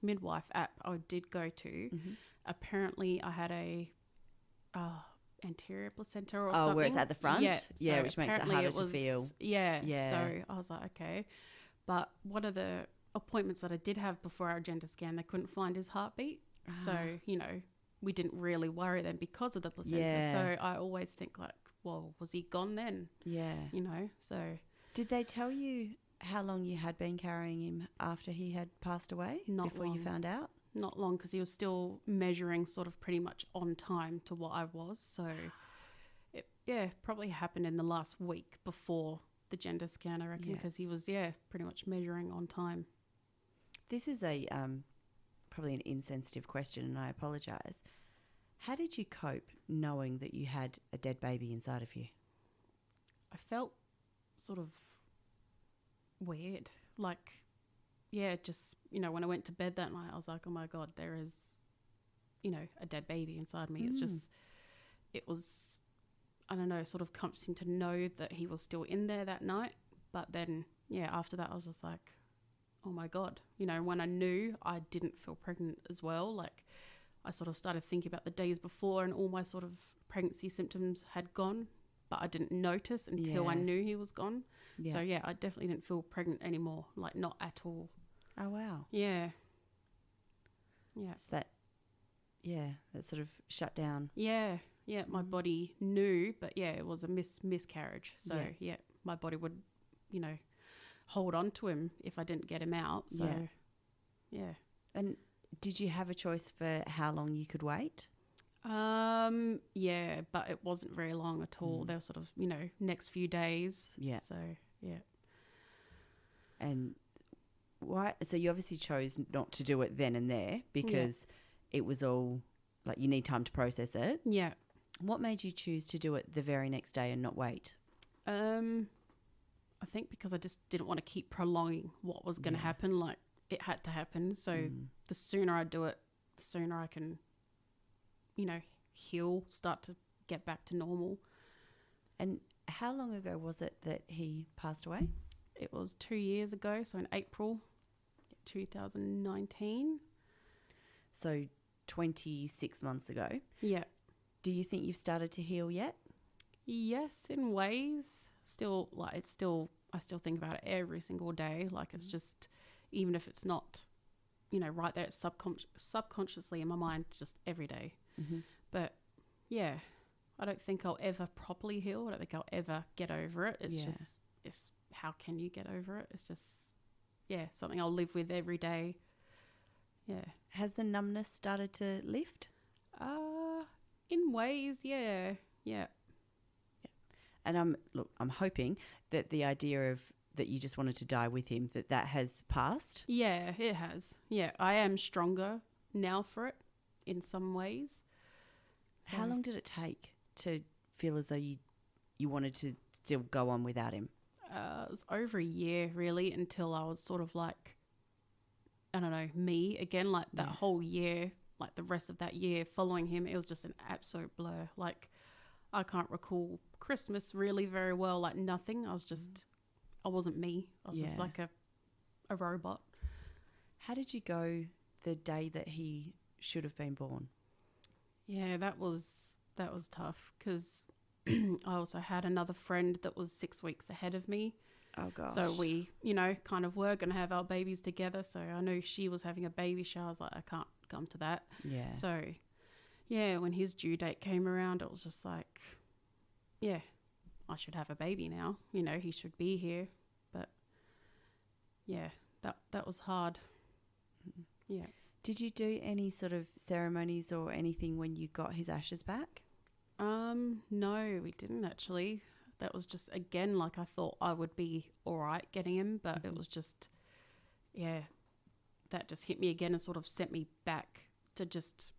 midwife app I did go to, apparently I had a anterior placenta or something. Oh, where it's at the front? Yeah, which makes it harder to feel. Yeah. So I was like, okay. But one of the appointments that I did have before our gender scan, they couldn't find his heartbeat. So, we didn't really worry then because of the placenta. Yeah. So I always think, like, well, was he gone then? Yeah. So. Did they tell you how long you had been carrying him after he had passed away? Not before long. You found out? Not long, because he was still measuring sort of pretty much on time to what I was. So it probably happened in the last week before the gender scan, I reckon, because he was, pretty much measuring on time. This is a probably an insensitive question, and I apologise. How did you cope knowing that you had a dead baby inside of you? I felt sort of weird. Like, just, when I went to bed that night, I was like, oh my God, there is, a dead baby inside me. It's just, it was, I don't know, sort of comforting to know that he was still in there that night. But then, after that, I was just like, oh my God, when I knew I didn't feel pregnant as well, like I sort of started thinking about the days before, and all my sort of pregnancy symptoms had gone, but I didn't notice until I knew he was gone. Yeah. So I definitely didn't feel pregnant anymore, like not at all. Oh, wow. Yeah. Yeah. It's that sort of shut down. Yeah. Yeah. My body knew, but yeah, it was a miscarriage. So yeah, my body would, hold on to him if I didn't get him out. So yeah. And did you have a choice for how long you could wait? Yeah, but it wasn't very long at all. They were sort of, next few days. Yeah. So yeah. And why? So you obviously chose not to do it then and there because it was all like you need time to process it. Yeah. What made you choose to do it the very next day and not wait? I think because I just didn't want to keep prolonging what was going to happen. Like it had to happen. So the sooner I do it, the sooner I can, heal, start to get back to normal. And how long ago was it that he passed away? It was 2 years ago, so in April 2019. So 26 months ago. Yeah. Do you think you've started to heal yet? Yes, in ways. Still, I still think about it every single day. Like it's just, even if it's not, right there, it's subconsciously in my mind just every day. Mm-hmm. But yeah, I don't think I'll ever properly heal. I don't think I'll ever get over it. It's just, how can you get over it? It's just, something I'll live with every day. Yeah. Has the numbness started to lift? In ways, yeah. And I'm hoping that the idea of that you just wanted to die with him, that has passed. Yeah, it has. Yeah, I am stronger now for it in some ways. So, how long did it take to feel as though you wanted to still go on without him? It was over a year, really, until I was sort of like, I don't know, me again, like that whole year, like the rest of that year following him, it was just an absolute blur. Like, I can't recall Christmas really very well, like nothing. I was just, I wasn't me. I was just like a robot. How did you go the day that he should have been born? Yeah, that was tough because I also had another friend that was 6 weeks ahead of me. Oh, gosh. So we, kind of were going to have our babies together. So I knew she was having a baby shower. I was like, I can't come to that. Yeah. So, yeah, when his due date came around, it was just like, yeah, I should have a baby now. He should be here. But, yeah, that was hard. Yeah. Did you do any sort of ceremonies or anything when you got his ashes back? No, we didn't actually. That was just, again, like I thought I would be all right getting him, but it was just, that just hit me again and sort of sent me back to just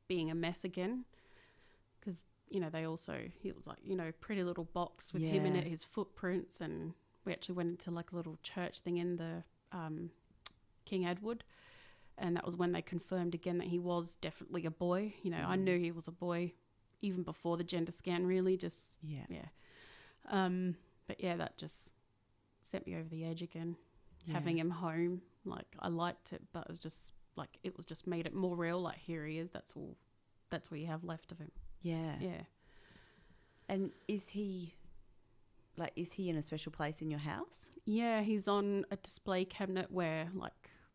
being a mess again. Because, they also, he was like, pretty little box with him in it, his footprints, and we actually went into like a little church thing in the King Edward. And that was when they confirmed again that he was definitely a boy. I knew he was a boy even before the gender scan, really. Just, but yeah, that just sent me over the edge again. Having him home, like I liked it, but it was just like, it was just made it more real. Like, here he is. That's all you have left of him. Yeah. Yeah. And is he in a special place in your house? Yeah, he's on a display cabinet where like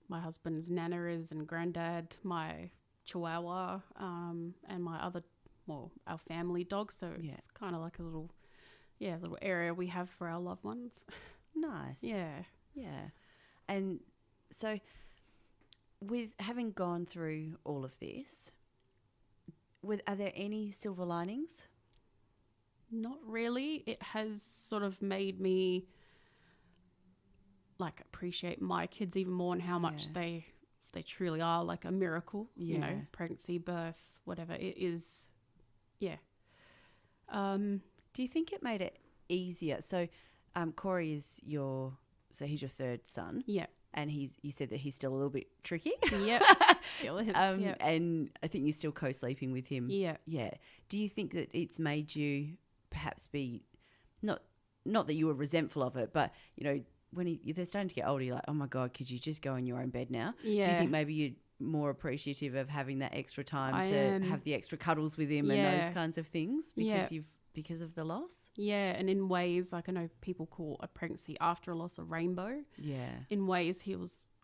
my husband's nana is and granddad, my chihuahua, and my other, our family dog. So it's kind of like a little area we have for our loved ones. Nice. Yeah. Yeah. And so with having gone through all of this, are there any silver linings? Not really. It has sort of made me like appreciate my kids even more and how much they truly are like a miracle. Pregnancy, birth, whatever it is. Yeah. Do you think it made it easier? So Corey is he's your third son. Yeah. And you said that he's still a little bit tricky. Yeah. Still is. And I think you're still co-sleeping with him. Yeah. Yeah. Do you think that it's made you perhaps be not that you were resentful of it, but when they're starting to get older, you're like, oh my God, could you just go in your own bed now? Yeah. Do you think maybe you're more appreciative of having that extra time to have the extra cuddles with him and those kinds of things because of the loss? Yeah, and in ways, like I know people call a pregnancy after a loss a rainbow. Yeah. In ways,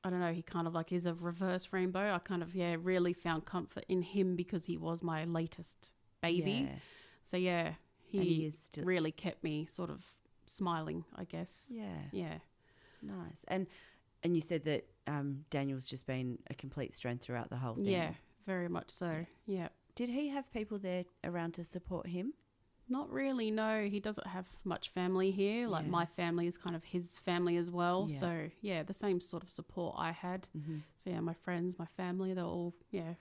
I don't know, he kind of like is a reverse rainbow. I kind of, really found comfort in him because he was my latest baby. Yeah. So, yeah, he is still... really kept me sort of smiling, I guess. Yeah. Yeah. Nice. And you said that Daniel's just been a complete strength throughout the whole thing. Yeah, very much so. Yeah. Did he have people there around to support him? Not really, no. He doesn't have much family here. Like my family is kind of his family as well. Yeah. So, the same sort of support I had. Mm-hmm. So, my friends, my family, they're all,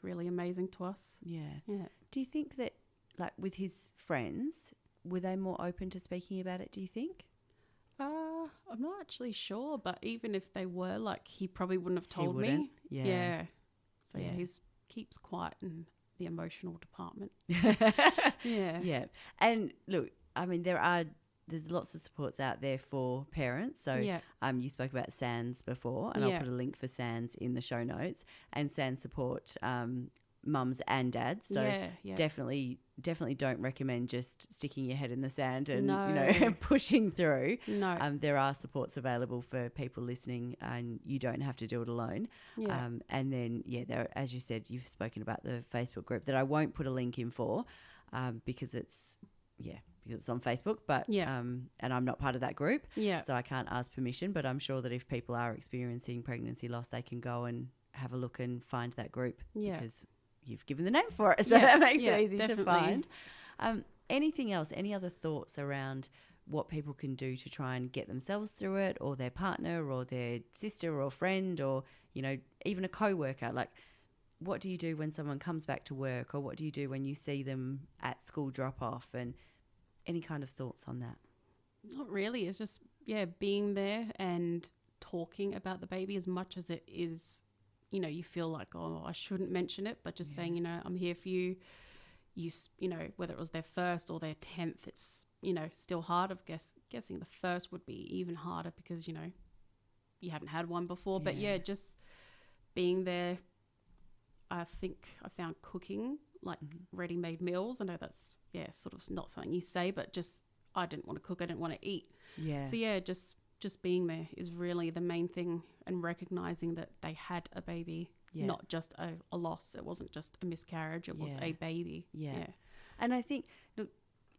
really amazing to us. Yeah. Yeah. Do you think that, like, with his friends, were they more open to speaking about it, do you think? I'm not actually sure, but even if they were, like, he probably wouldn't have told me. Yeah. So, he keeps quiet in the emotional department. Yeah. And look, I mean, there's lots of supports out there for parents. So you spoke about SANS before, and I'll put a link for SANS in the show notes. And SANS support mums and dads. So definitely don't recommend just sticking your head in the sand and pushing through. No. There are supports available for people listening, and you don't have to do it alone. Yeah. And then there, as you said, you've spoken about the Facebook group that I won't put a link in for, because it's on Facebook, but and I'm not part of that group, so I can't ask permission. But I'm sure that if people are experiencing pregnancy loss, they can go and have a look and find that group, because you've given the name for it, so that makes it easy to find. Anything else? Any other thoughts around what people can do to try and get themselves through it, or their partner, or their sister or friend, or even a co-worker? Like, what do you do when someone comes back to work, or what do you do when you see them at school drop off, and any kind of thoughts on that? Not really. It's just being there and talking about the baby as much as it is. You feel like, oh, I shouldn't mention it, but just saying, I'm here for you. Whether it was their first or their 10th, it's, still hard. Guessing the first would be even harder because, you haven't had one before. But just being there. I think I found cooking, like ready-made meals. I know that's, sort of not something you say, but just I didn't want to cook. I didn't want to eat. Yeah. So, just being there is really the main thing, and recognizing that they had a baby, not just a loss. It wasn't just a miscarriage. It was a baby. Yeah. And I think, look,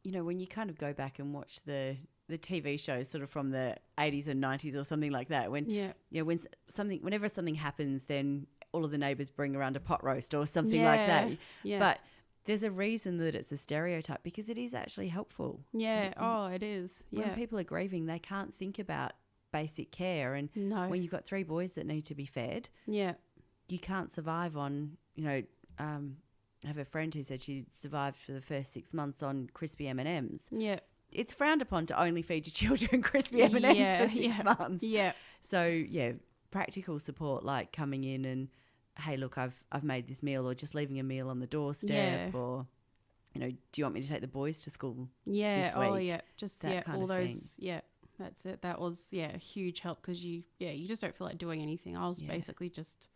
when you kind of go back and watch the TV shows sort of from the 80s and 90s or something like that, whenever something happens, then all of the neighbours bring around a pot roast or something like that. Yeah. But there's a reason that it's a stereotype, because it is actually helpful. Yeah. It is. When people are grieving, they can't think about basic care. And when you've got 3 boys that need to be fed, you can't survive on, I have a friend who said she survived for the first 6 months on crispy M&Ms. Yeah. It's frowned upon to only feed your children crispy M&Ms for 6 months. Yeah. So, practical support, like coming in and, hey, look, I've made this meal, or just leaving a meal on the doorstep, or, do you want me to take the boys to school this week? Oh, yeah. Just, that kind all of those, thing. That's it. That was, a huge help, because you just don't feel like doing anything. I was basically just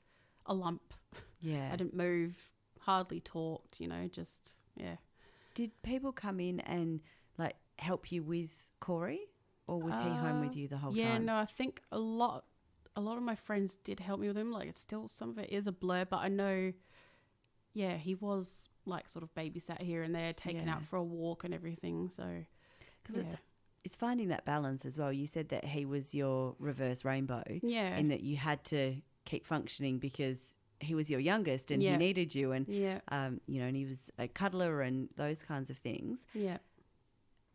a lump. Yeah. I didn't move, hardly talked, just. Did people come in and, like, help you with Corey, or was he home with you the whole time? Yeah, no, I think a lot of my friends did help me with him. Like, it's still, some of it is a blur, but I know, he was like sort of babysat here and there, taken out for a walk and everything. So, because it's finding that balance as well. You said that he was your reverse rainbow, in that you had to keep functioning because he was your youngest and he needed you, and and he was a cuddler and those kinds of things. Yeah.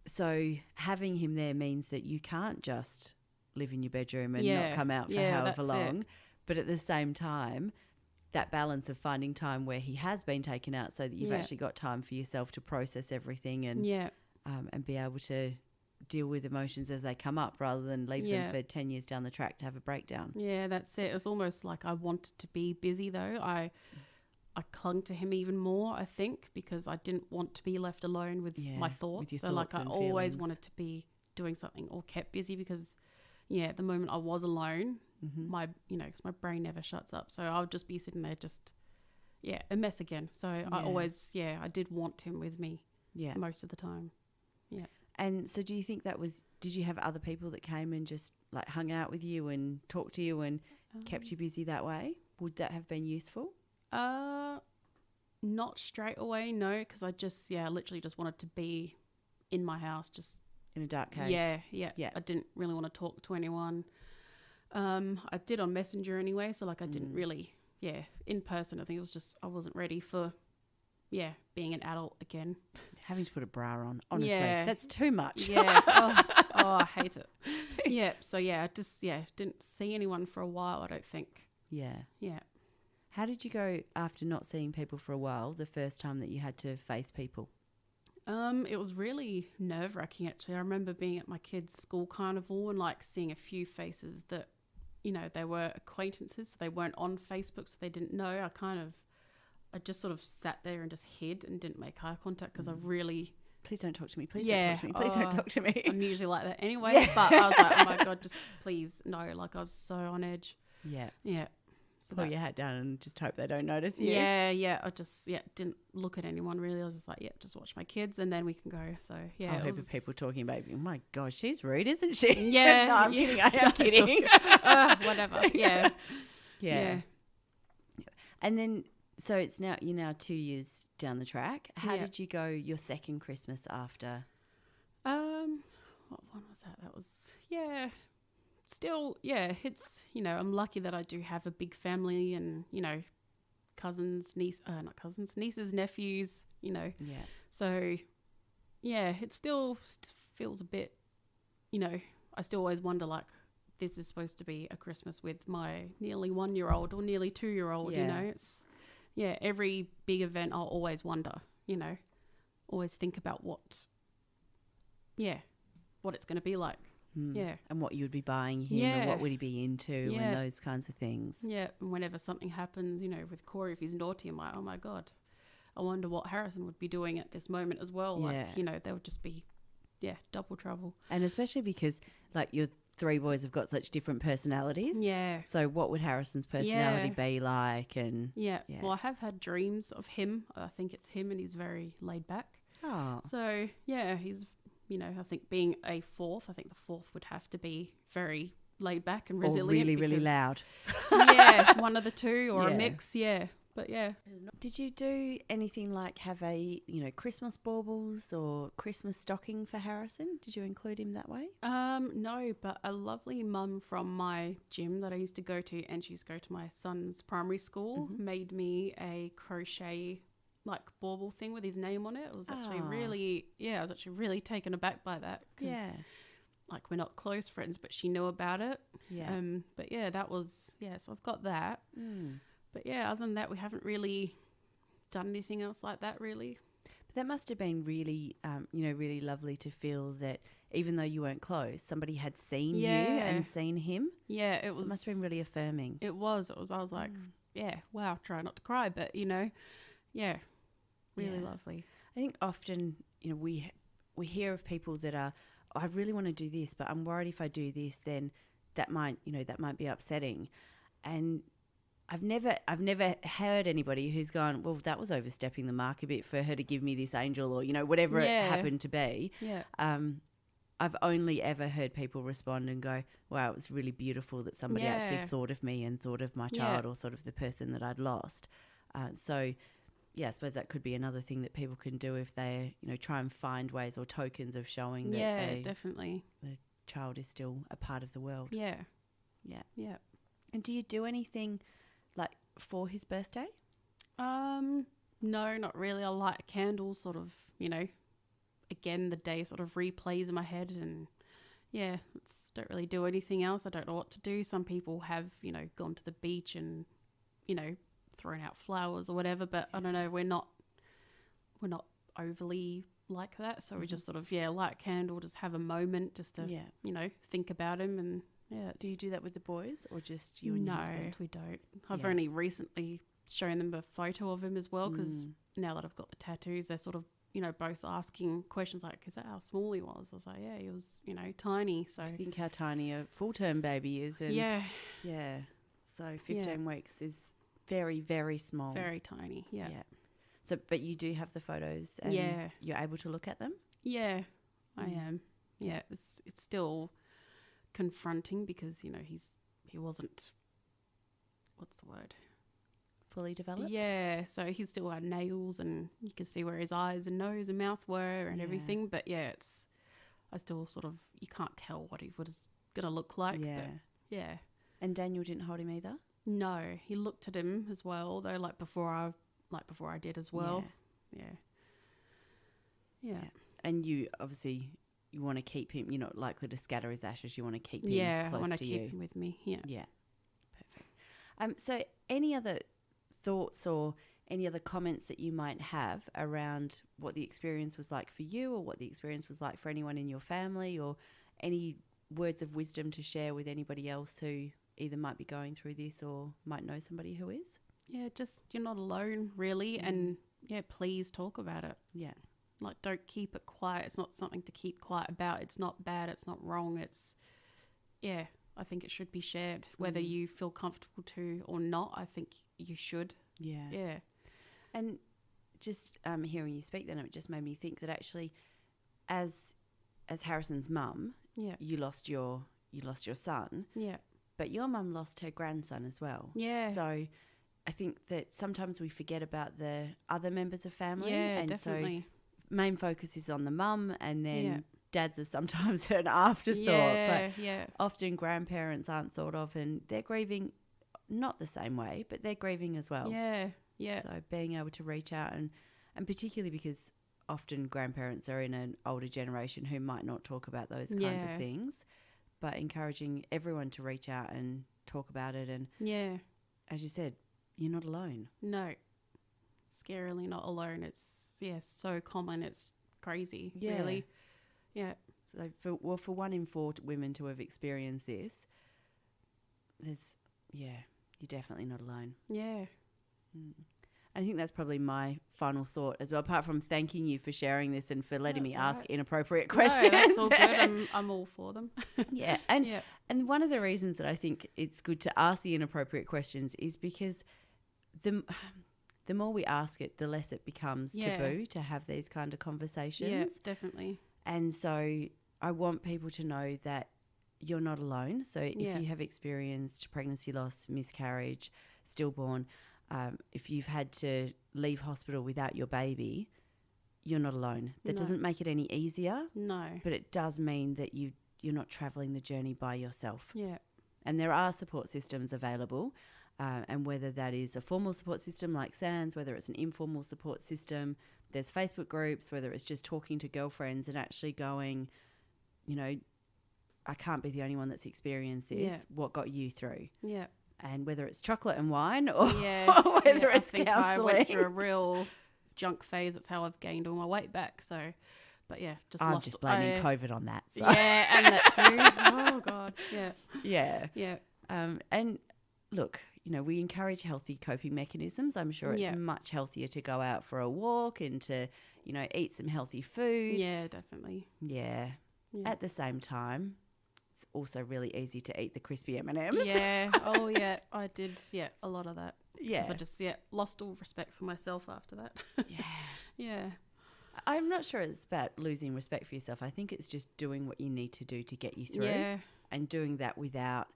So having him there means that you can't just live in your bedroom and not come out for however long. But at the same time, that balance of finding time where he has been taken out, so that you've actually got time for yourself to process everything and be able to deal with emotions as they come up, rather than leave them for 10 years down the track to have a breakdown. Yeah, that's it. It was almost like I wanted to be busy, though. I clung to him even more, I think, because I didn't want to be left alone with my thoughts. So like I always wanted to be doing something or kept busy, because the moment I was alone, my, because my brain never shuts up. So I would just be sitting there just, a mess again. So I always, I did want him with me most of the time. Yeah. And so do you think did you have other people that came and just like hung out with you and talked to you and kept you busy that way? Would that have been useful? Not straight away, no, because I just, literally just wanted to be in my house, just in a dark cave. Yeah. I didn't really want to talk to anyone. I did on Messenger anyway, so like I didn't really, in person. I think it was just I wasn't ready for, being an adult again. Having to put a bra on, honestly, that's too much. Yeah. I hate it. Yeah. So I just didn't see anyone for a while. I don't think. Yeah. Yeah. How did you go after not seeing people for a while? The first time that you had to face people. It was really nerve-wracking, actually. I remember being at my kids' school carnival and like seeing a few faces that, they were acquaintances. So they weren't on Facebook, so they didn't know. I just sort of sat there and just hid and didn't make eye contact because I really... Please don't talk to me. Please don't talk to me. Please don't talk to me. I'm usually like that anyway, but I was like, oh my God, just please, no. Like I was so on edge. Yeah. Yeah. So pull your hat down and just hope they don't notice you. Yeah. I just, didn't look at anyone really. I was just like, just watch my kids and then we can go. So, yeah. A whole heap of people talking about, oh my gosh, she's rude, isn't she? Yeah. No, I'm kidding. I'm kidding. Whatever. Yeah. And then, so you're now 2 years down the track. How did you go your second Christmas after? What one was that? That was, still, it's, I'm lucky that I do have a big family and, nieces, nephews, Yeah. So, it still feels a bit, I still always wonder, like, this is supposed to be a Christmas with my nearly 1-year-old or nearly 2-year-old, It's, every big event I'll always wonder, always think about what it's going to be like. Yeah. And what you would be buying him and what would he be into and those kinds of things. Yeah. And whenever something happens, with Corey, if he's naughty, I'm like, oh my God, I wonder what Harrison would be doing at this moment as well. Yeah. Like, they would just be, double trouble. And especially because like your 3 boys have got such different personalities. Yeah. So what would Harrison's personality be like? And well, I have had dreams of him. I think it's him and he's very laid back. Oh. So, he's... I think being a fourth, I think the fourth would have to be very laid back and resilient. Or really loud. One of the two or a mix, But Did you do anything like have a, Christmas baubles or Christmas stocking for Harrison? Did you include him that way? No, but a lovely mum from my gym that I used to go to, and she used to go to my son's primary school, made me a crochet like bauble thing with his name on it. It was actually I was actually really taken aback by that because like we're not close friends, but she knew about it. But that was so I've got that. But other than that, we haven't really done anything else like that really. But that must have been really really lovely to feel that even though you weren't close, somebody had seen you and seen him. It was. It must have been really affirming. It was. I was like, wow, try not to cry, but really lovely. I think often, we hear of people that are, I really want to do this, but I'm worried if I do this, then that might be upsetting. And I've never heard anybody who's gone, well, that was overstepping the mark a bit for her to give me this angel or, whatever it happened to be. Yeah. I've only ever heard people respond and go, wow, it was really beautiful that somebody actually thought of me and thought of my child or thought of the person that I'd lost. I suppose that could be another thing that people can do if they, try and find ways or tokens of showing that definitely the child is still a part of the world. Yeah. And do you do anything like for his birthday? No, not really. I light a candle, sort of, again, the day sort of replays in my head and don't really do anything else. I don't know what to do. Some people have, gone to the beach and, thrown out flowers or whatever, but I don't know, we're not overly like that, so we just sort of light a candle, just have a moment just to think about him. And do you do that with the boys or just you and your husband? No, we don't. I've only recently shown them a photo of him as well, because now that I've got the tattoos, they're sort of both asking questions like, is that how small he was? I was like, he was tiny. So I think how tiny a full-term baby is. And so 15 weeks is very, very small. Very tiny, yeah. So, but you do have the photos and you're able to look at them? Yeah, I am. Yeah, it's still confronting because, he wasn't what's the word? Fully developed? Yeah, so he still had nails, and you could see where his eyes and nose and mouth were and everything. But yeah, I still sort of, you can't tell what he was going to look like. Yeah. But yeah. And Daniel didn't hold him either? No, he looked at him as well, though, before I did as well. Yeah. And you obviously, you want to keep him, you're not likely to scatter his ashes, you want to keep him I close want to to you. keep him with me. Yeah. Yeah. Perfect. So any other thoughts or any other comments that you might have around what the experience was like for you, or what the experience was like for anyone in your family, or any words of wisdom to share with anybody else who either might be going through this or might know somebody who is? Yeah, just you're not alone, really. And yeah, please talk about it. Yeah. Don't keep it quiet. It's not something to keep quiet about. It's not bad. It's not wrong. I think it should be shared, whether you feel comfortable to or not. I think you should. Yeah. Yeah. And just hearing you speak then, it just made me think that actually as Harrison's mum, you lost your son. Yeah. But your mum lost her grandson as well. Yeah. So I think that sometimes we forget about the other members of family. Yeah, and definitely. So main focus is on the mum, and then dads are sometimes an afterthought. But often grandparents aren't thought of, and they're grieving not the same way, but they're grieving as well. Yeah. Yeah. So being able to reach out, and particularly because often grandparents are in an older generation who might not talk about those kinds of things, but encouraging everyone to reach out and talk about it. And as you said, you're not alone. No, scarily not alone. It's so common. It's crazy. Really. Yeah. So for 1 in 4 women to have experienced this, you're definitely not alone. Yeah. I think that's probably my final thought as well, apart from thanking you for sharing this and for letting me ask inappropriate questions. No, that's all good. I'm all for them. And one of the reasons that I think it's good to ask the inappropriate questions is because the more we ask it, the less it becomes taboo to have these kind of conversations. Yeah, definitely. And so I want people to know that you're not alone. So if you have experienced pregnancy loss, miscarriage, stillborn, if you've had to leave hospital without your baby, you're not alone. That doesn't make it any easier. No. But it does mean that you're not travelling the journey by yourself. Yeah. And there are support systems available, and whether that is a formal support system like SANS, whether it's an informal support system, there's Facebook groups, whether it's just talking to girlfriends and actually going, I can't be the only one that's experienced this. Yeah. What got you through? Yeah. And whether it's chocolate and wine or, or whether it's I think counselling. I went through a real junk phase. That's how I've gained all my weight back. So, but I'm just blaming COVID on that. So. Yeah, and that too. Oh, God. Yeah. Yeah. Yeah. And look, we encourage healthy coping mechanisms. I'm sure it's much healthier to go out for a walk and to, eat some healthy food. Yeah, definitely. Yeah. At the same time, it's also really easy to eat the crispy M&Ms. Yeah. Oh, yeah. I did, a lot of that. Yeah. I just, lost all respect for myself after that. Yeah. Yeah. I'm not sure it's about losing respect for yourself. I think it's just doing what you need to do to get you through. Yeah. And doing that without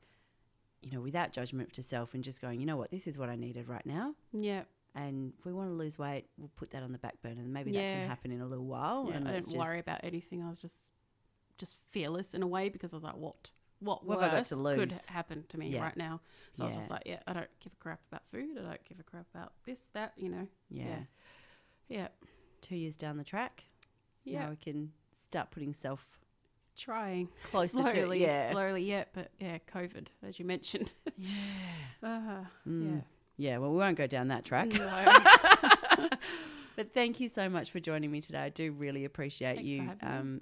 judgment to self, and just going, you know what, this is what I needed right now. Yeah. And if we want to lose weight, we'll put that on the back burner, and maybe that can happen in a little while. Yeah, and I didn't worry about anything. I was just fearless in a way, because I was like, what worse have I got to lose? could happen to me right now? So I was just like, I don't give a crap about food. I don't give a crap about this, that, Yeah. 2 years down the track, now we can start putting self trying closer slowly, to slowly, but COVID, as you mentioned. Yeah, well, we won't go down that track. No. But thank you so much for joining me today. I do really appreciate Thanks you for having me.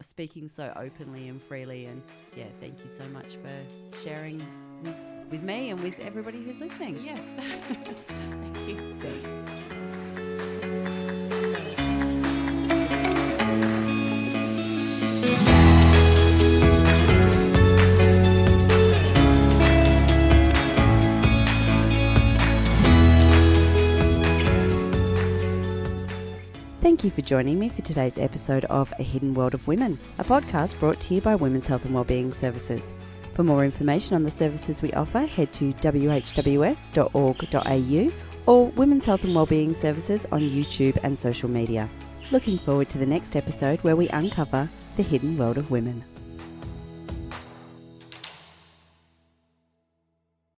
speaking so openly and freely, and thank you so much for sharing with me and with everybody who's listening. Yes. Thank you. Thanks. Thank you for joining me for today's episode of A Hidden World of Women, a podcast brought to you by Women's Health and Wellbeing Services. For more information on the services we offer, head to whws.org.au or Women's Health and Wellbeing Services on YouTube and social media. Looking forward to the next episode where we uncover the hidden world of women.